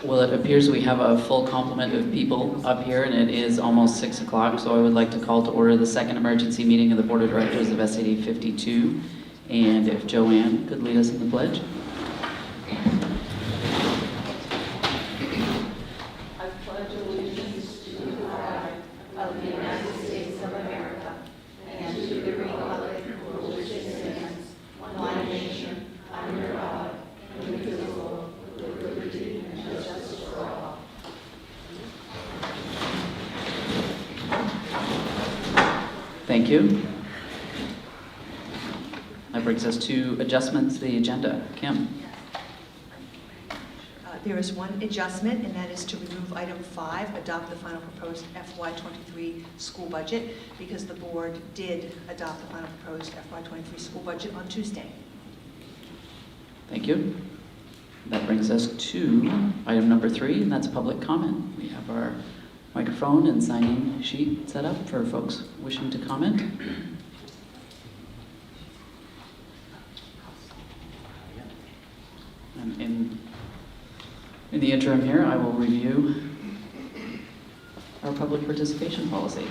Well, it appears we have a full complement of people up here, and it is almost 6 o'clock, so I would like to call to order the second emergency meeting of the Board of Directors of MSAD 52. And if Joanne could lead us in the pledge. I pledge allegiance to the flag of the United States of America and to the republic for which it stands, one nation, under God, indivisible, with liberty and justice for all. Thank you. That brings us to adjustments to the agenda. Kim. There is one adjustment, and that is to remove item 5, adopt the final proposed FY23 school budget, because the board did adopt the final proposed FY23 school budget on Tuesday. Thank you. That brings us to item number 3, and that's public comment. We have our microphone and sign-in sheet set up for folks wishing to comment. And in the interim here, I will review our public participation policy.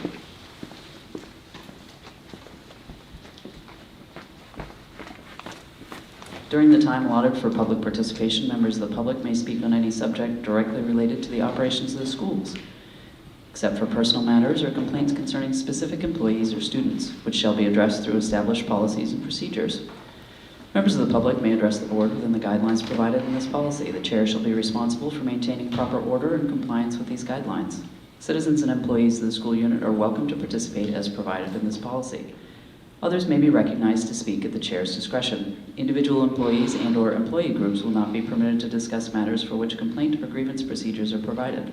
During the time allotted for public participation, members of the public may speak on any subject directly related to the operations of the schools, except for personal matters or complaints concerning specific employees or students, which shall be addressed through established policies and procedures. Members of the public may address the board within the guidelines provided in this policy. The chair shall be responsible for maintaining proper order and compliance with these guidelines. Citizens and employees of the school unit are welcome to participate as provided in this policy. Others may be recognized to speak at the chair's discretion. Individual employees and/or employee groups will not be permitted to discuss matters for which complaint or grievance procedures are provided.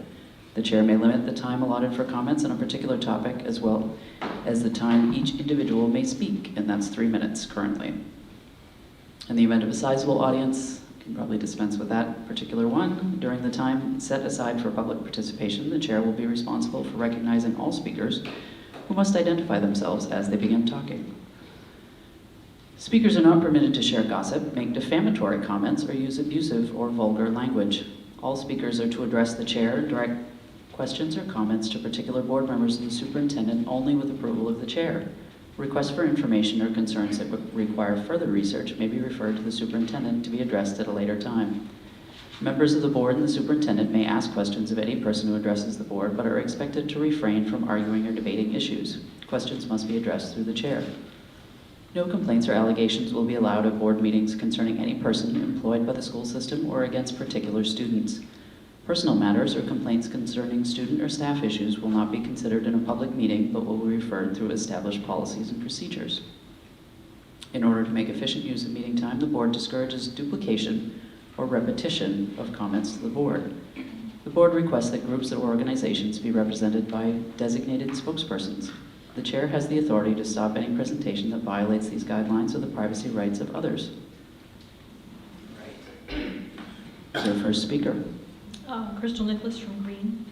The chair may limit the time allotted for comments on a particular topic as well as the time each individual may speak, and that's 3 minutes currently. In the event of a sizable audience, I can probably dispense with that particular one. During the time set aside for public participation, the chair will be responsible for recognizing all speakers who must identify themselves as they begin talking. Speakers are not permitted to share gossip, make defamatory comments, or use abusive or vulgar language. All speakers are to address the chair and direct questions or comments to particular board members and the superintendent only with approval of the chair. Requests for information or concerns that require further research may be referred to the superintendent to be addressed at a later time. Members of the board and the superintendent may ask questions of any person who addresses the board, but are expected to refrain from arguing or debating issues. Questions must be addressed through the chair. No complaints or allegations will be allowed at board meetings concerning any person employed by the school system or against particular students. Personal matters or complaints concerning student or staff issues will not be considered in a public meeting, but will be referred through established policies and procedures. In order to make efficient use of meeting time, the board discourages duplication or repetition of comments to the board. The board requests that groups or organizations be represented by designated spokespersons. The chair has the authority to stop any presentation that violates these guidelines or the privacy rights of others. Our first speaker. Crystal Nicholas from Green.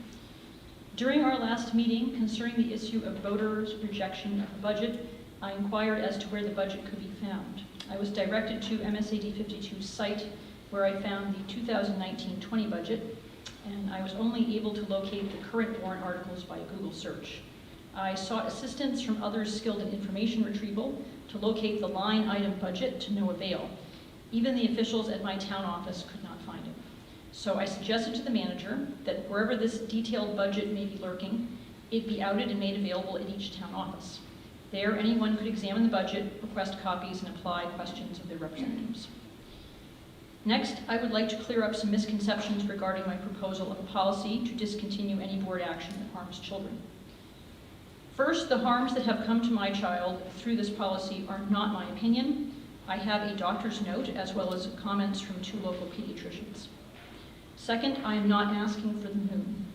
During our last meeting concerning the issue of voters' rejection of the budget, I inquired as to where the budget could be found. I was directed to MSAD 52's site, where I found the 2019-20 budget, and I was only able to locate the current warrant articles by Google search. I sought assistance from others skilled in information retrieval to locate the line item budget to no avail. Even the officials at my town office could not find it. So I suggested to the manager that wherever this detailed budget may be lurking, it be outed and made available at each town office. There, anyone could examine the budget, request copies, and apply questions of their representatives. Next, I would like to clear up some misconceptions regarding my proposal of a policy to discontinue any board action that harms children. First, the harms that have come to my child through this policy are not my opinion. I have a doctor's note as well as comments from 2 local pediatricians. Second, I am not asking for the moon.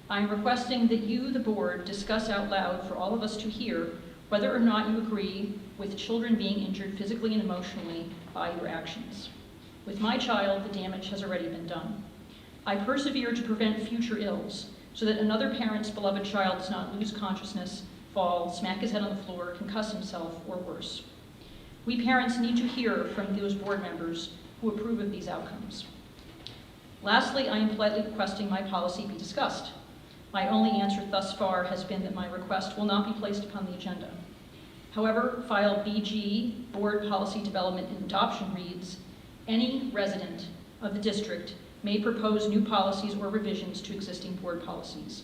I am requesting that you, the board, discuss out loud for all of us to hear whether or not you agree with children being injured physically and emotionally by your actions. With my child, the damage has already been done. I persevere to prevent future ills, so that another parent's beloved child does not lose consciousness, fall, smack his head on the floor, concuss himself, or worse. We parents need to hear from those board members who approve of these outcomes. Lastly, I am politely requesting my policy be discussed. My only answer thus far has been that my request will not be placed upon the agenda. However, file BG, Board Policy Development and Adoption, reads, any resident of the district may propose new policies or revisions to existing board policies.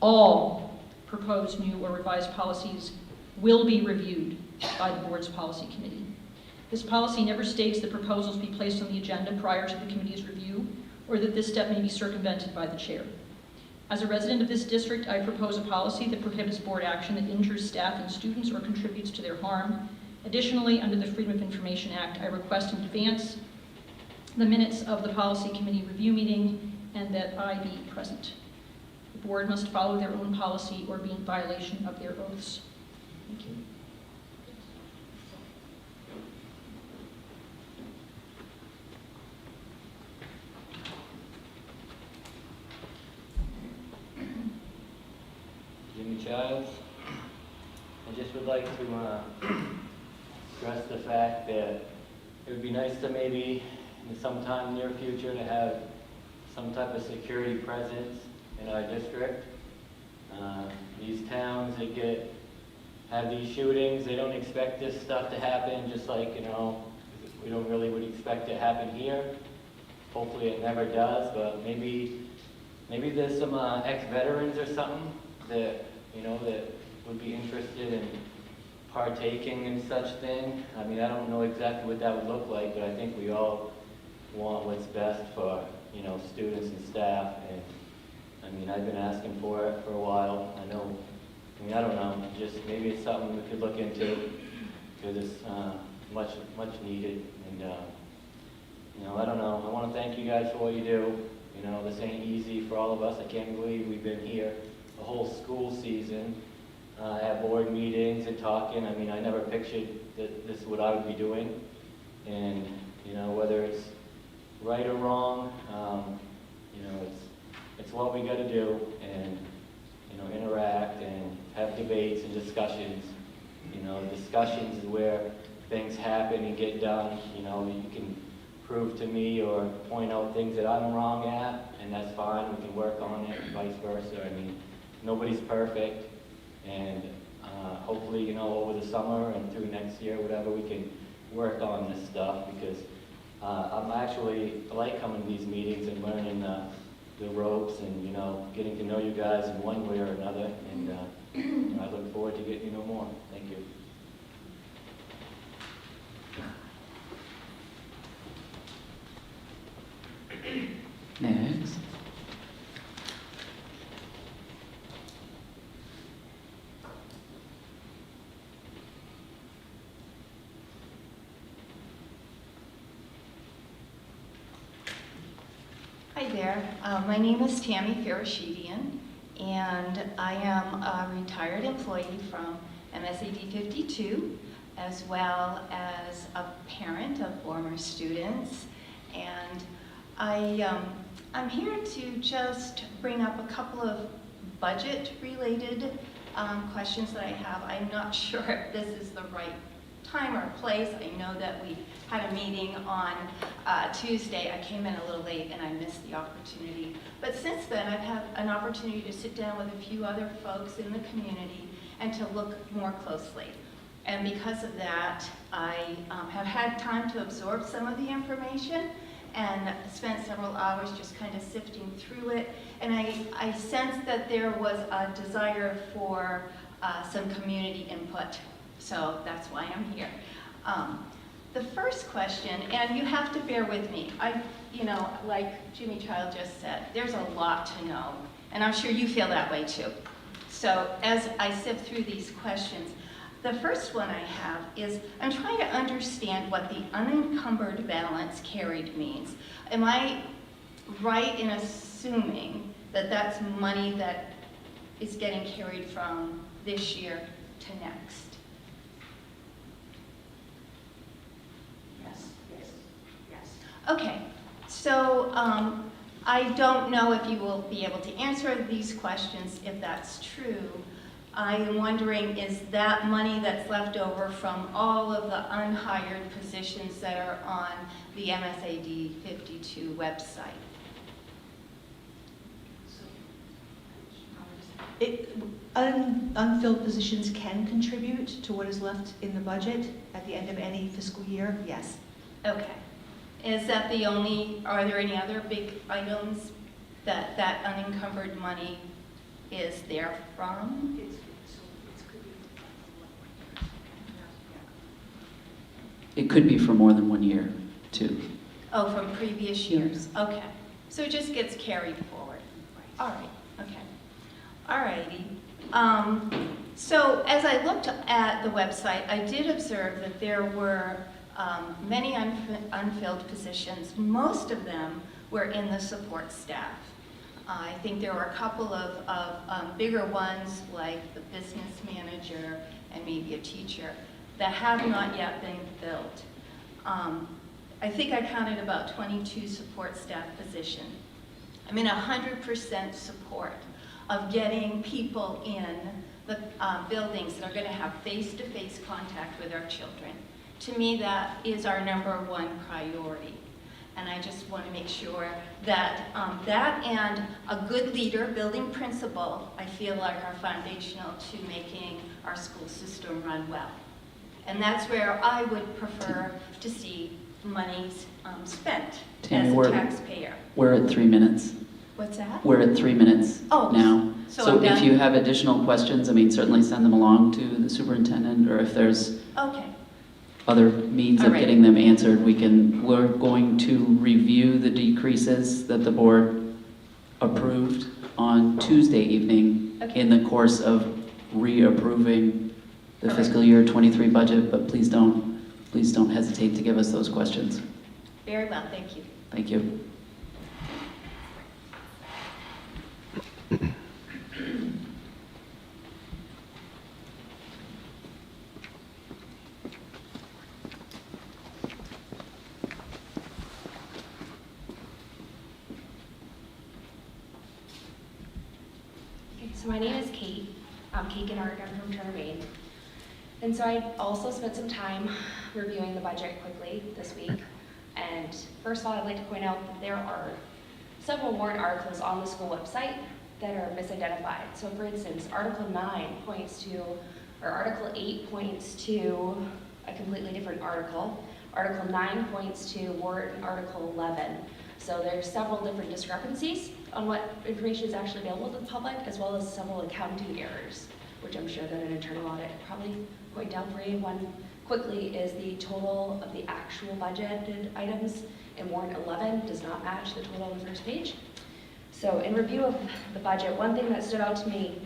All proposed new or revised policies will be reviewed by the board's policy committee. This policy never states that proposals be placed on the agenda prior to the committee's review, or that this step may be circumvented by the chair. As a resident of this district, I propose a policy that prohibits board action that injures staff and students or contributes to their harm. Additionally, under the Freedom of Information Act, I request in advance the minutes of the policy committee review meeting and that I be present. The board must follow their own policy or be in violation of their oaths. Thank you. Jimmy Childs. I just would like to stress the fact that it would be nice to maybe in sometime near future to have some type of security presence in our district. These towns that have these shootings, they don't expect this stuff to happen, just like, you know, we don't really would expect it to happen here. Hopefully it never does, but maybe there's some ex-veterans or something that, you know, that would be interested in partaking in such thing. I mean, I don't know exactly what that would look like, but I think we all want what's best for, you know, students and staff. And I mean, I've been asking for it for a while. I don't know, just maybe it's something we could look into, because it's much needed. And you know, I don't know, I want to thank you guys for what you do. You know, this ain't easy for all of us. I can't believe we've been here the whole school season at board meetings and talking. I mean, I never pictured that this is what I would be doing. And, you know, whether it's right or wrong, you know, it's what we got to do, and, you know, interact and have debates and discussions. You know, discussions is where things happen and get done. You know, you can prove to me or point out things that I'm wrong at, and that's fine. We can work on it, and vice versa. I mean, nobody's perfect, and hopefully, you know, over the summer and through next year, whatever, we can work on this stuff, because I like coming to these meetings and learning the ropes and, you know, getting to know you guys in one way or another, and you know, I look forward to getting to know more. Thank you. Next. Hi there, my name is Tammy Farashivian, and I am a retired employee from MSAD 52, as well as a parent of former students. And I'm here to just bring up a couple of budget-related questions that I have. I'm not sure if this is the right time or place. I know that we had a meeting on Tuesday. I came in a little late and I missed the opportunity. But since then, I've had an opportunity to sit down with a few other folks in the community and to look more closely. And because of that, I have had time to absorb some of the information and spent several hours just kind of sifting through it. And I sensed that there was a desire for some community input. So that's why I'm here. The first question, and you have to bear with me, you know, like Jimmy Child just said, there's a lot to know, and I'm sure you feel that way too. So as I sift through these questions, the first one I have is, I'm trying to understand what the unencumbered balance carried means. Am I right in assuming that that's money that is getting carried from this year to next? Yes. Okay, so I don't know if you will be able to answer these questions if that's true. I am wondering, is that money that's left over from all of the unhired positions that are on the MSAD 52 website? Unfilled positions can contribute to what is left in the budget at the end of any fiscal year, yes. Okay. Is that the only, are there any other big items that unencumbered money is there from? It could be for more than 1 year, too. Oh, from previous years, okay. So it just gets carried forward. All right, okay. All righty. So as I looked at the website, I did observe that there were many unfilled positions. Most of them were in the support staff. I think there were a couple of bigger ones, like the business manager and maybe a teacher, that have not yet been filled. I think I counted about 22 support staff positions. I'm in 100% support of getting people in the buildings that are going to have face-to-face contact with our children. To me, that is our #1 priority. And I just want to make sure that that and a good leader, building principal, I feel like are foundational to making our school system run well. And that's where I would prefer to see monies spent Tammy, as a we're- taxpayer. We're at 3 minutes. What's that? We're at 3 minutes Oh, now. so So I'm if done? you have additional questions, I mean, certainly send them along to the superintendent, or if there's Okay. other means All of right. getting them answered, we're going to review the decreases that the board approved on Tuesday evening Okay. in the course of reapproving the All right. fiscal year 23 budget, but please don't hesitate to give us those questions. Very well, thank you. Thank you. Okay, so my name is Kate. I'm Kate Gennard. I'm from Turner, Maine. And so I also spent some time reviewing the budget quickly this week. And first of all, I'd like to point out that there are several warrant articles on the school website that are misidentified. So for instance, Article 9 points to, or Article 8 points to a completely different article. Article 9 points to warrant Article 11. So there's several different discrepancies on what information is actually available to the public, as well as several accounting errors, which I'm sure that an internal audit could probably point out for you. One quickly is the total of the actual budgeted items in warrant 11 does not match the total on the first page. So in review of the budget, one thing that stood out to me,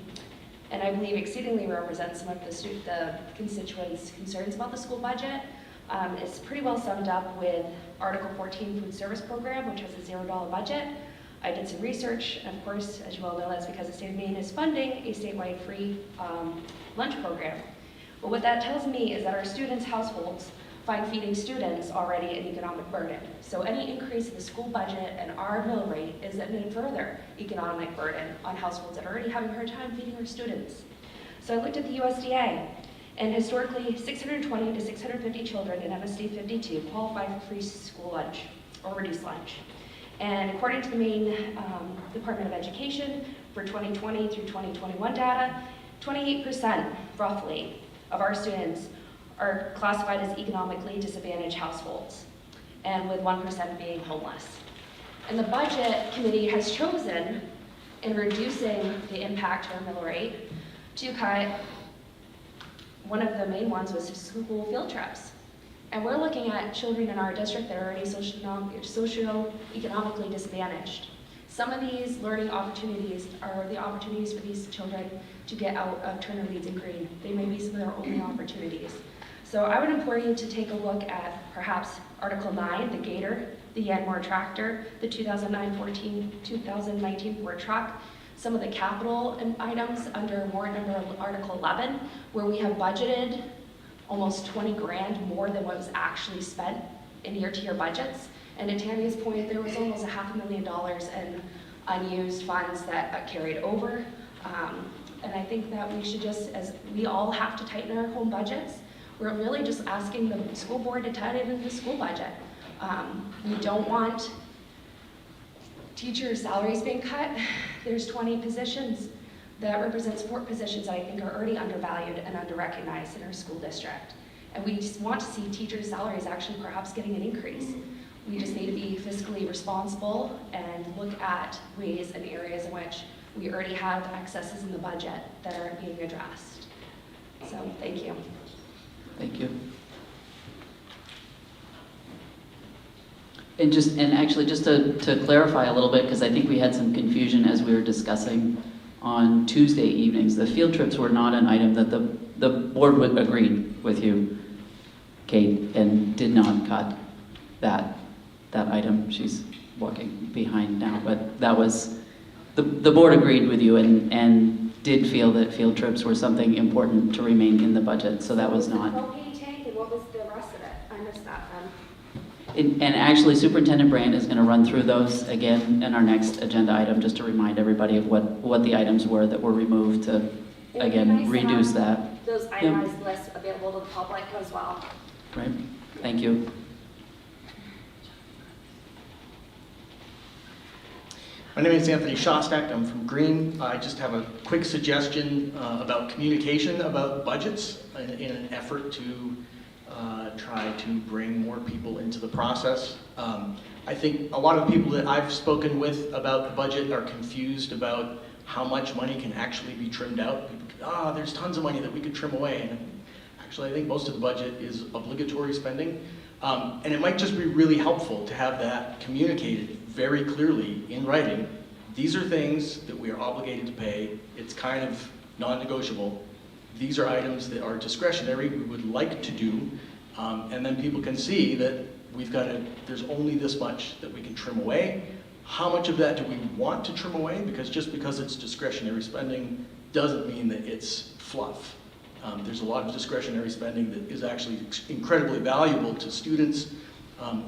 and I believe exceedingly represents some of the constituents' concerns about the school budget, is pretty well summed up with Article 14 Food Service Program, which has a $0 budget. I did some research, and of course, as you all know, that's because the state of Maine is funding a statewide free lunch program. But what that tells me is that our students' households find feeding students already an economic burden. So any increase in the school budget and our mill rate is an further economic burden on households that are already having a hard time feeding their students. So I looked at the USDA, and historically, 620 to 650 children in MSD 52 qualify for free school lunch or reduced lunch. And according to the Maine Department of Education, for 2020 through 2021 data, 28% roughly of our students are classified as economically disadvantaged households, and with 1% being homeless. And the Budget Committee has chosen, in reducing the impact to our mill rate, to cut, one of the main ones was school field trips. And we're looking at children in our district that are already socioeconomically disadvantaged. Some of these learning opportunities are the opportunities for these children to get out of Turner, Leeds, and Green. They may be some of their only opportunities. So I would implore you to take a look at perhaps Article 9, the Gator, the Yanmar tractor, the 2019 Ford truck, some of the capital items under warrant number Article 11, where we have budgeted almost 20 grand more than what was actually spent in year-to-year budgets. And to Tammy's point, there was almost $500,000 in unused funds that carried over. And I think that we should just, as we all have to tighten our home budgets, we're really just asking the school board to tighten the school budget. We don't want teacher salaries being cut. There's 20 positions that represent support positions that I think are already undervalued and under-recognized in our school district. And we just want to see teachers' salaries actually perhaps getting an increase. We just need to be fiscally responsible and look at ways and areas in which we already have excesses in the budget that aren't being addressed. So, thank you. Thank you. And actually, just to clarify a little bit, because I think we had some confusion as we were discussing on Tuesday evenings, the field trips were not an item that the board would agreed with you, Kate, and did not cut that item. She's walking behind now, but that was, the board agreed with you and did feel that field trips were something important to remain in the budget, so that was not. What was the propane tank and what was the rest of it? I missed that then. And actually, Superintendent Brand is going to run through those again in our next agenda item, just to remind everybody of what the items were that were removed to, again, reduce that. Those itemized lists available to the public as well. Right? Thank you. My name is Anthony Shostak. I'm from Green. I just have a quick suggestion about communication about budgets in an effort to try to bring more people into the process. I think a lot of people that I've spoken with about the budget are confused about how much money can actually be trimmed out. People, there's tons of money that we could trim away. And actually, I think most of the budget is obligatory spending. And it might just be really helpful to have that communicated very clearly in writing. These are things that we are obligated to pay. It's kind of non-negotiable. These are items that are discretionary, we would like to do, and then people can see that there's only this much that we can trim away. How much of that do we want to trim away? Because just because it's discretionary spending doesn't mean that it's fluff. There's a lot of discretionary spending that is actually incredibly valuable to students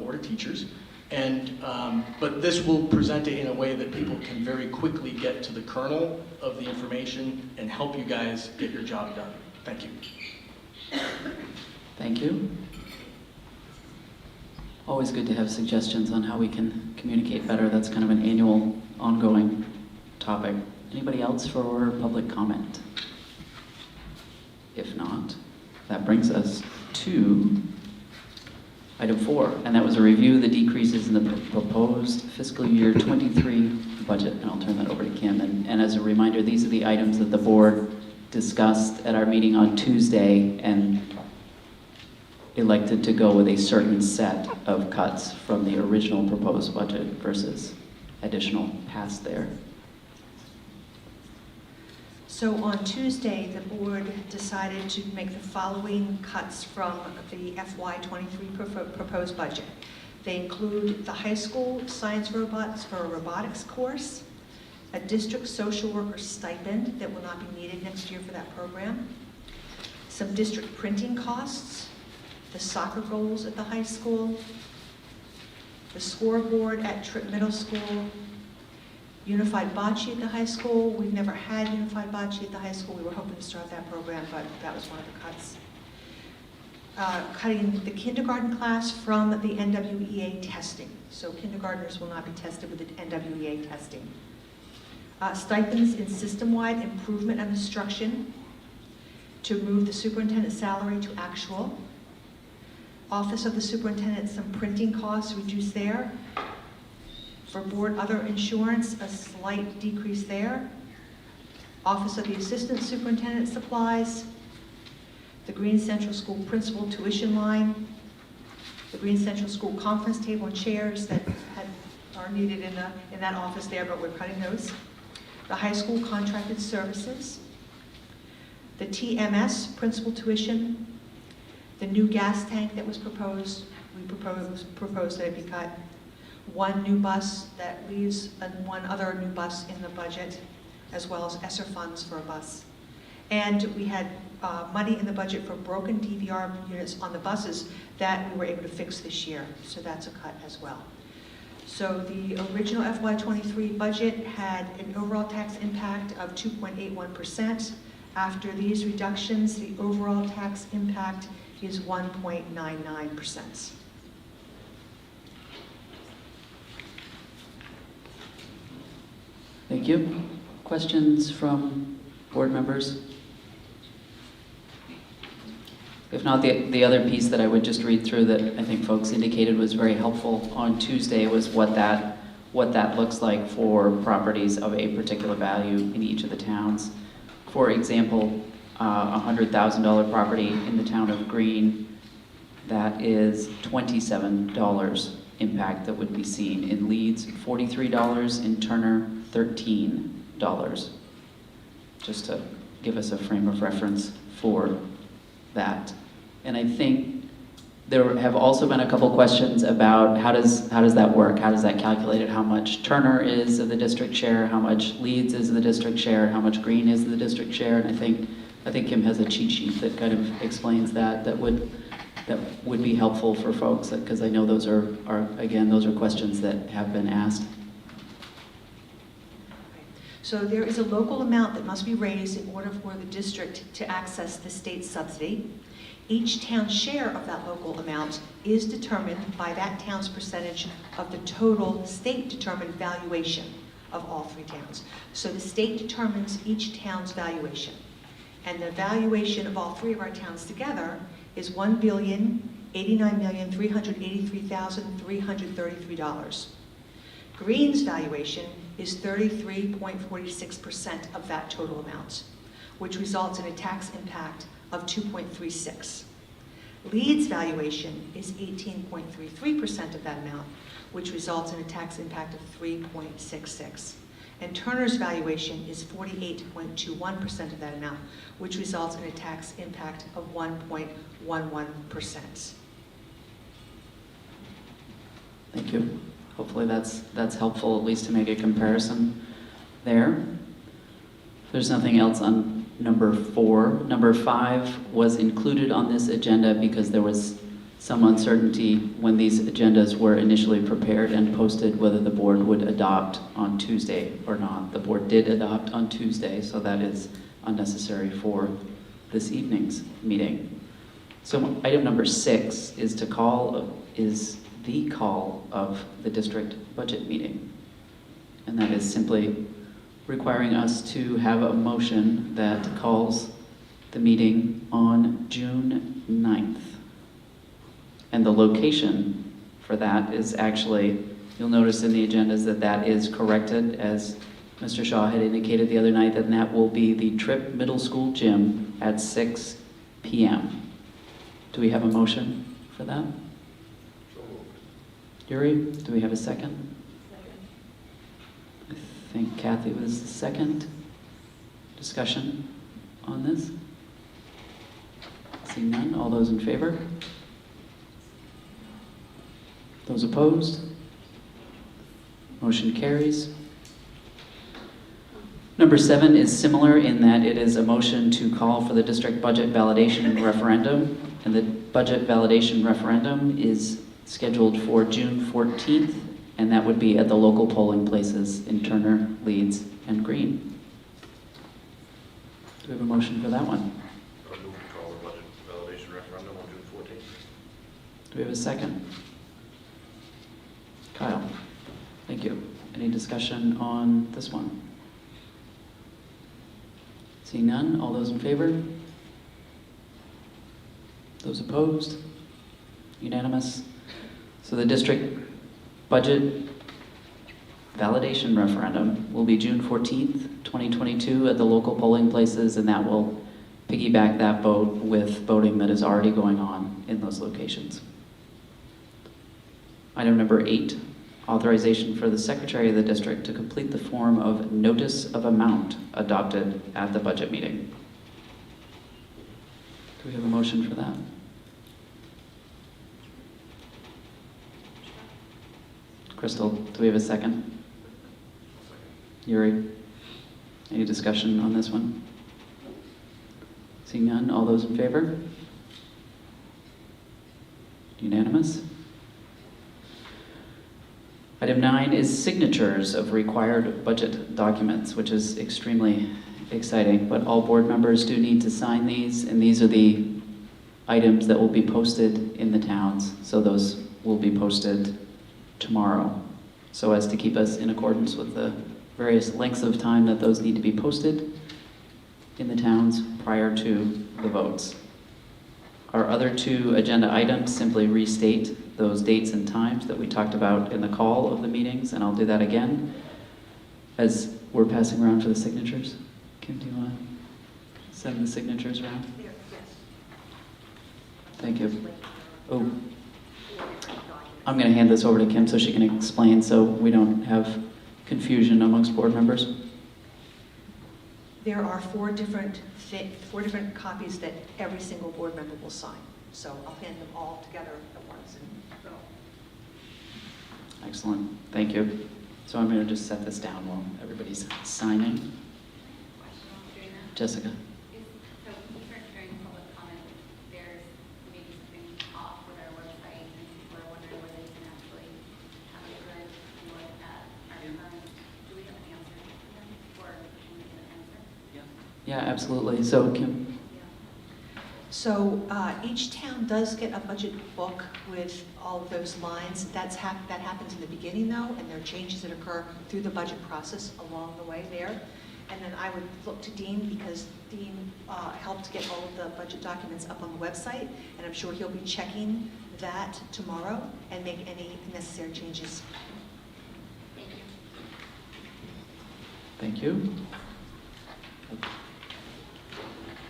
or to teachers. But this will present it in a way that people can very quickly get to the kernel of the information and help you guys get your job done. Thank you. Thank you. Always good to have suggestions on how we can communicate better. That's kind of an annual, ongoing topic. Anybody else for public comment? If not, that brings us to item 4, and that was a review of the decreases in the proposed fiscal year 23 budget, and I'll turn that over to Kim. And as a reminder, these are the items that the board discussed at our meeting on Tuesday and elected to go with a certain set of cuts from the original proposed budget versus additional past there. So on Tuesday, the board decided to make the following cuts from the FY23 proposed budget. They include the high school science robots for a robotics course, a district social worker stipend that will not be needed next year for that program, some district printing costs, the soccer goals at the high school, the scoreboard at Tripp Middle School, unified bocce at the high school. We've never had unified bocce at the high school. We were hoping to start that program, but that was one of the cuts. Cutting the kindergarten class from the NWEA testing. So kindergartners will not be tested with the NWEA testing. Stipends in system-wide improvement of instruction to move the superintendent's salary to actual. Office of the superintendent, some printing costs reduced there. For board other insurance, a slight decrease there. Office of the assistant superintendent supplies. The Green Central School principal tuition line. The Green Central School conference table and chairs that are needed in that office there, but we're cutting those. The high school contracted services. The TMS principal tuition. The new gas tank that was proposed, we proposed that it be cut. One new bus that leaves, and one other new bus in the budget, as well as ESSER funds for a bus. And we had money in the budget for broken DVR units on the buses that we were able to fix this year, so that's a cut as well. So the original FY23 budget had an overall tax impact of 2.81%. After these reductions, the overall tax impact is 1.99%. Thank you. Questions from board members? If not, the other piece that I would just read through that I think folks indicated was very helpful on Tuesday was what that looks like for properties of a particular value in each of the towns. For example, a $100,000 property in the town of Greene, that is $27 impact that would be seen. In Leeds, $43, in Turner, $13. Just to give us a frame of reference for that. And I think there have also been a couple questions about how does that work? How does that calculate it? How much Turner is of the district share? How much Leeds is of the district share? How much Greene is of the district share? And I think Kim has a cheat sheet that kind of explains that would be helpful for folks, because I know those are questions that have been asked. So there is a local amount that must be raised in order for the district to access the state subsidy. Each town's share of that local amount is determined by that town's percentage of the total state-determined valuation of all three towns. So the state determines each town's valuation. And the valuation of all three of our towns together is $1,089,383,333. Greene's valuation is 33.46% of that total amount, which results in a tax impact of 2.36. Leeds' valuation is 18.33% of that amount, which results in a tax impact of 3.66. And Turner's valuation is 48.21% of that amount, which results in a tax impact of 1.11%. Thank you. Hopefully that's helpful, at least to make a comparison there. If there's nothing else on number 4. Number 5 was included on this agenda because there was some uncertainty when these agendas were initially prepared and posted whether the board would adopt on Tuesday or not. The board did adopt on Tuesday, so that is unnecessary for this evening's meeting. So item number 6 is the call of the district budget meeting. And that is simply requiring us to have a motion that calls the meeting on June 9th. And the location for that is actually, you'll notice in the agendas that is corrected, as Mr. Shaw had indicated the other night, and that will be the Tripp Middle School Gym at 6 p.m. Do we have a motion for that? Yuri, do we have a second? I think Kathy was the second. Discussion on this? Seeing none, all those in favor? Those opposed? Motion carries. Number 7 is similar in that it is a motion to call for the district budget validation referendum, and the budget validation referendum is scheduled for June 14th, and that would be at the local polling places in Turner, Leeds, and Greene. Do we have a motion for that one? I move to call the budget validation referendum on June 14th. Do we have a second? Kyle, thank you. Any discussion on this one? Seeing none, all those in favor? Those opposed? Unanimous? So the district budget validation referendum will be June 14th, 2022 at the local polling places, and that will piggyback that vote with voting that is already going on in those locations. Item number 8, authorization for the secretary of the district to complete the form of notice of amount adopted at the budget meeting. Do we have a motion for that? Crystal, do we have a second? Yuri, any discussion on this one? Seeing none, all those in favor? Unanimous? Item 9 is signatures of required budget documents, which is extremely exciting, but all board members do need to sign these, and these are the items that will be posted in the towns, so those will be posted tomorrow, so as to keep us in accordance with the various lengths of time that those need to be posted in the towns prior to the votes. Our other 2 agenda items simply restate those dates and times that we talked about in the call of the meetings, and I'll do that again as we're passing around for the signatures. Kim, do you want to send the signatures around? Yes. Thank you. Oh, I'm going to hand this over to Kim so she can explain so we don't have confusion amongst board members. There are 4 different copies that every single board member will sign. So I'll hand them all together at once and go. Excellent. Thank you. So I'm going to just set this down while everybody's signing. Jessica. So even during public comment, there's maybe something off with our website, and people are wondering whether they can actually have a good look at our current. Do we have an answer for them, or can we get an answer? Yeah, absolutely. So Kim. So each town does get a budget book with all of those lines. That happens in the beginning though, and there are changes that occur through the budget process along the way there. And then I would look to Dean because Dean helped get all of the budget documents up on the website, and I'm sure he'll be checking that tomorrow and make any necessary changes. Thank you. Thank you.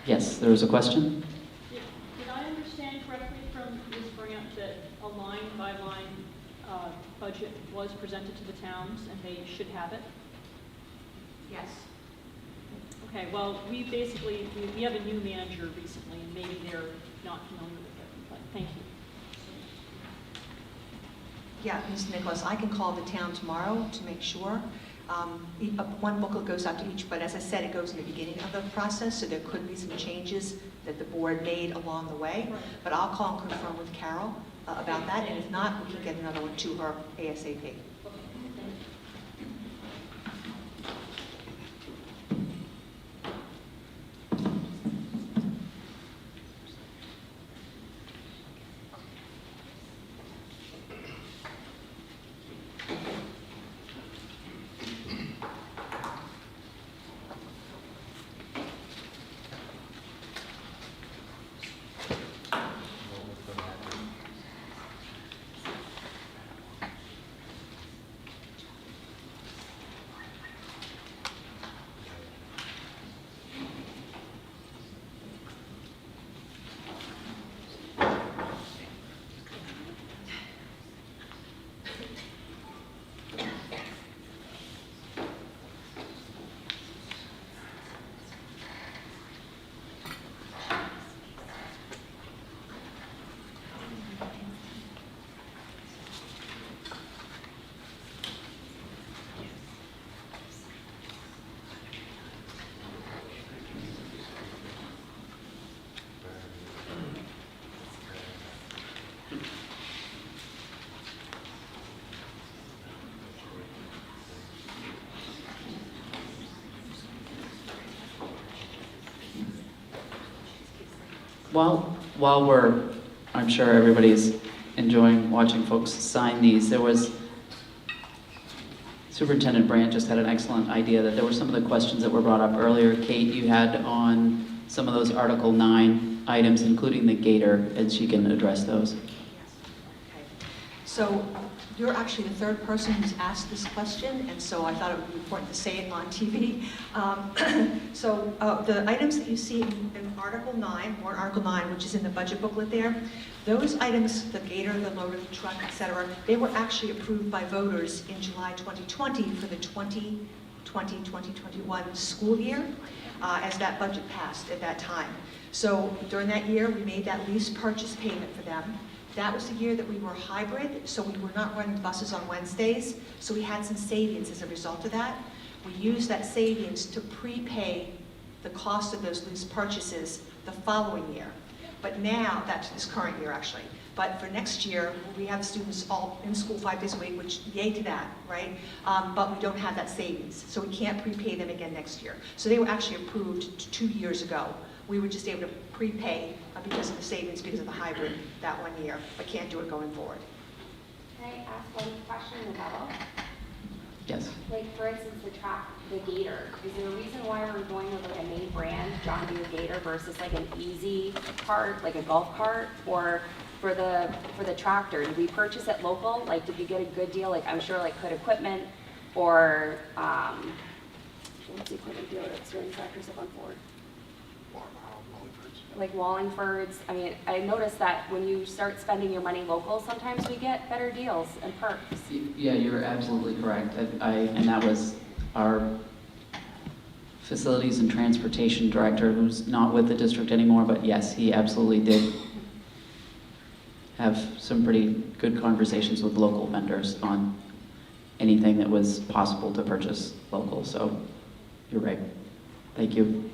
Yes, there was a question? Did I understand correctly from Ms. Brandt that a line-by-line budget was presented to the towns and they should have it? Yes. Okay, well, we have a new manager recently, and maybe they're not familiar with it, but thank you. Yeah, Ms. Nicholas, I can call the town tomorrow to make sure. One booklet goes out to each, but as I said, it goes in the beginning of the process, so there could be some changes that the board made along the way. Right. But I'll call and confirm with Carol about that, and if not, we can get another one to her ASAP. While I'm sure everybody's enjoying watching folks sign these, Superintendent Brandt just had an excellent idea that there were some of the questions that were brought up earlier. Kate, you had on some of those Article 9 items, including the gator, and she can address those. Yes. Okay. So you're actually the third person who's asked this question, and so I thought it would be important to say it on TV. The items that you see in Article 9, warrant Article 9, which is in the budget booklet there, those items, the gator, the loader, the truck, etc., they were actually approved by voters in July 2020 for the 2020-2021 school year, as that budget passed at that time. So during that year, we made that lease purchase payment for them. That was the year that we were hybrid, so we were not running buses on Wednesdays, so we had some savings as a result of that. We used that savings to prepay the cost of those lease purchases the following year. But now, that's this current year actually, but for next year, we have students all in school 5 days a week, which yay to that, right? But we don't have that savings, so we can't prepay them again next year. So they were actually approved 2 years ago. We were just able to prepay because of the savings, because of the hybrid that 1 year, but can't do it going forward. Can I ask one question about, Yes. like, for instance, the Gator? Is there a reason why we're going with like a name brand, John Deere Gator, versus like an easy cart, like a golf cart? Or for the tractor, did we purchase it local? Like, did we get a good deal? Like, I'm sure like Hood Equipment or, what's the equipment dealer that's doing tractors up on Ford? Like Wallingford's. I mean, I noticed that when you start spending your money local, sometimes we get better deals and perks. Yeah, you're absolutely correct. And that was our facilities and transportation director, who's not with the district anymore, but yes, he absolutely did have some pretty good conversations with local vendors on anything that was possible to purchase local, so you're right. Thank you.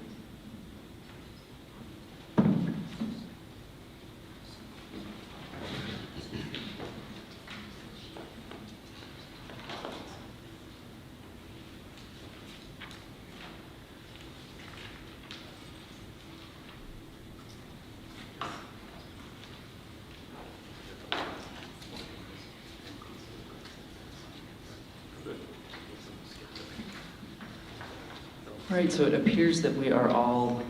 All right, so it appears that we are all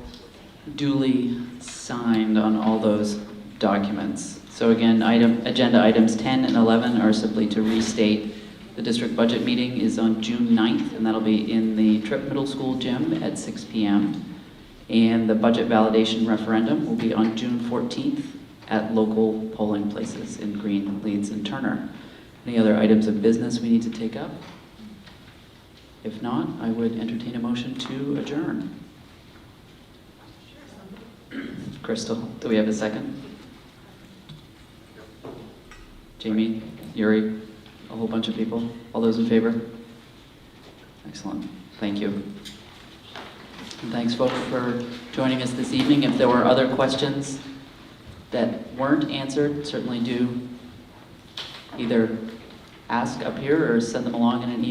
duly signed on all those documents. So again, agenda items 10 and 11 are simply to restate the district budget meeting is on June 9th, and that'll be in the Tripp Middle School gym at 6 p.m. And the budget validation referendum will be on June 14th at local polling places in Greene, Leeds, and Turner. Any other items of business we need to take up? If not, I would entertain a motion to adjourn. Crystal, do we have a second? Jamie, Yuri, a whole bunch of people. All those in favor? Excellent. Thank you. And thanks, folks, for joining us this evening. If there were other questions that weren't answered, certainly do either ask up here or send them along in an email.